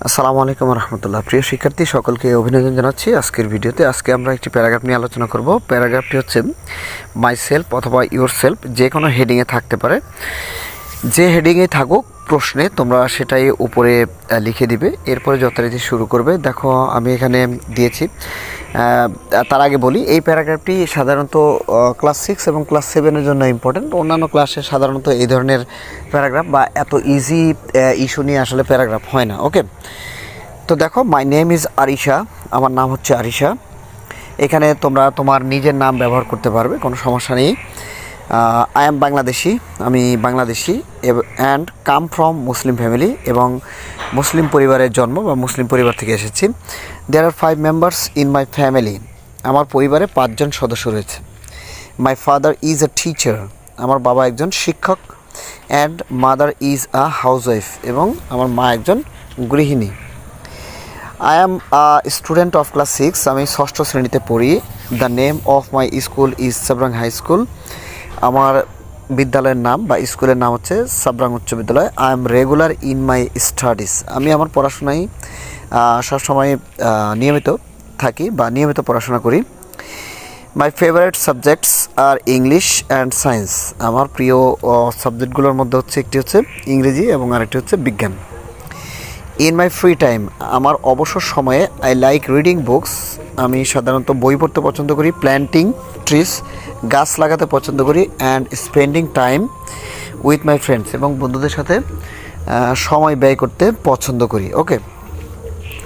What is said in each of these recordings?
আসসালামু আলাইকুম রহমতুল্লাহ। প্রিয় শিক্ষার্থী সকলকে অভিনন্দন জানাচ্ছি। আজকের ভিডিওতে আমরা একটি প্যারাগ্রাফ নিয়ে আলোচনা করব। প্যারাগ্রাফটি হচ্ছে মাই সেলফ অথবা ইউর সেলফ, যে কোনো হেডিংয়ে থাকতে পারে। যে হেডিংয়ে থাকুক প্রশ্নে তোমরা সেটাই উপরে লিখে দিবে, এরপরে যথারীতি শুরু করবে। দেখো আমি এখানে দিয়েছি। তার আগে বলি, এই প্যারাগ্রাফটি সাধারণত ক্লাস 6 এবং ক্লাস 7-এর জন্য ইম্পর্টেন্ট। অন্যান্য ক্লাসে সাধারণত এই ধরনের প্যারাগ্রাফ বা এত ইজি ইস্যু নিয়ে আসলে প্যারাগ্রাফ হয় না। ওকে, তো দেখো, মাই নেম ইজ আরিশা, আমার নাম হচ্ছে আরিশা। এখানে তোমরা তোমার নিজের নাম ব্যবহার করতে পারবে, কোনো সমস্যা নেই। আই এম বাংলাদেশি, আমি Bangladeshi, and come from Muslim family, এবং মুসলিম পরিবারের জন্ম বা মুসলিম পরিবার থেকে এসেছি। There are 5 members in my family, আমার পরিবারে 5 জন সদস্য রয়েছে। My father is a teacher, আমার বাবা একজন শিক্ষক। And mother is a housewife, এবং আমার মা একজন গৃহিণী। I am student of class 6, আমি 6ষ্ঠ শ্রেণীতে পড়ি। The name of my school is Sabrang high school, আমার বিদ্যালয়ের নাম বা স্কুলের নাম হচ্ছে সাবরাং উচ্চ বিদ্যালয়। I am regular in my studies, আমি আমার পড়াশোনায় সবসময় নিয়মিত থাকি বা নিয়মিত পড়াশোনা করি। My favourite subjects are English and science, আমার প্রিয় সাবজেক্টগুলোর মধ্যে একটি হচ্ছে ইংরেজি এবং আরেকটি হচ্ছে বিজ্ঞান। ইন মাই ফ্রি টাইম, আমার অবসর সময়ে আই লাইক রিডিং বুকস, আমি সাধারণত বই পড়তে পছন্দ করি। প্ল্যান্টিং ট্রিস, গাছ লাগাতে পছন্দ করি। And spending time with my friends, এবং বন্ধুদের সাথে সময় ব্যয় করতে পছন্দ করি। ওকে,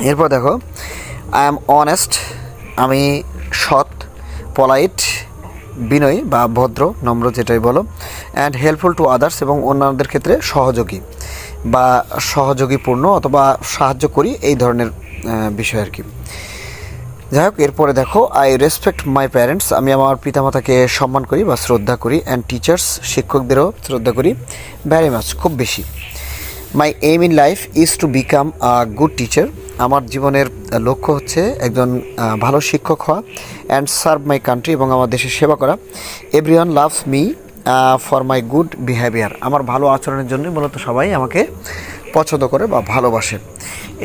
এরপর দেখো, আই অ্যাম অনেস্ট, আমি সৎ। পলাইট, বিনয়ী বা ভদ্র, নম্র যেটাই বলো। অ্যান্ড হেল্পফুল টু আদার্স, এবং অন্যান্যদের ক্ষেত্রে সহযোগী বা সহযোগীপূর্ণ অথবা সাহায্য করি, এই ধরনের বিষয় আর কি। যাই হোক, এরপরে দেখো, আই রেসপেক্ট মাই প্যারেন্টস, আমি আমার পিতামাতাকে সম্মান করি বা শ্রদ্ধা করি। অ্যান্ড টিচার্স, শিক্ষকদেরও শ্রদ্ধা করি। ভ্যারি মাচ, খুব বেশি। My aim in life is to become a good teacher, আমার জীবনের লক্ষ্য হচ্ছে একজন ভালো শিক্ষক হওয়া। অ্যান্ড সার্ভ মাই কান্ট্রি, এবং আমার দেশের সেবা করা। Everyone loves me for my good behaviour, আমার ভালো আচরণের জন্যই মূলত সবাই আমাকে পছন্দ করে বা ভালোবাসে।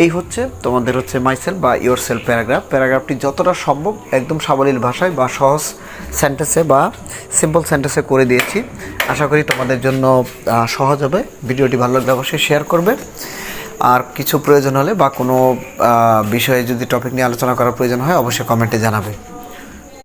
এই হচ্ছে তোমাদের মাই সেলফ বা ইয়োর সেলফ প্যারাগ্রাফটি যতটা সম্ভব একদম সাবলীল ভাষায় বা সহজ সেন্টেন্সে বা সিম্পল সেন্টেন্সে করে দিয়েছি। আশা করি তোমাদের জন্য সহজ হবে। ভিডিওটি ভালো লাগলে অবশ্যই শেয়ার করবে। আর কিছু প্রয়োজন হলে বা কোনো বিষয়ে যদি টপিক নিয়ে আলোচনা করার প্রয়োজন হয় অবশ্যই কমেন্টে জানাবে।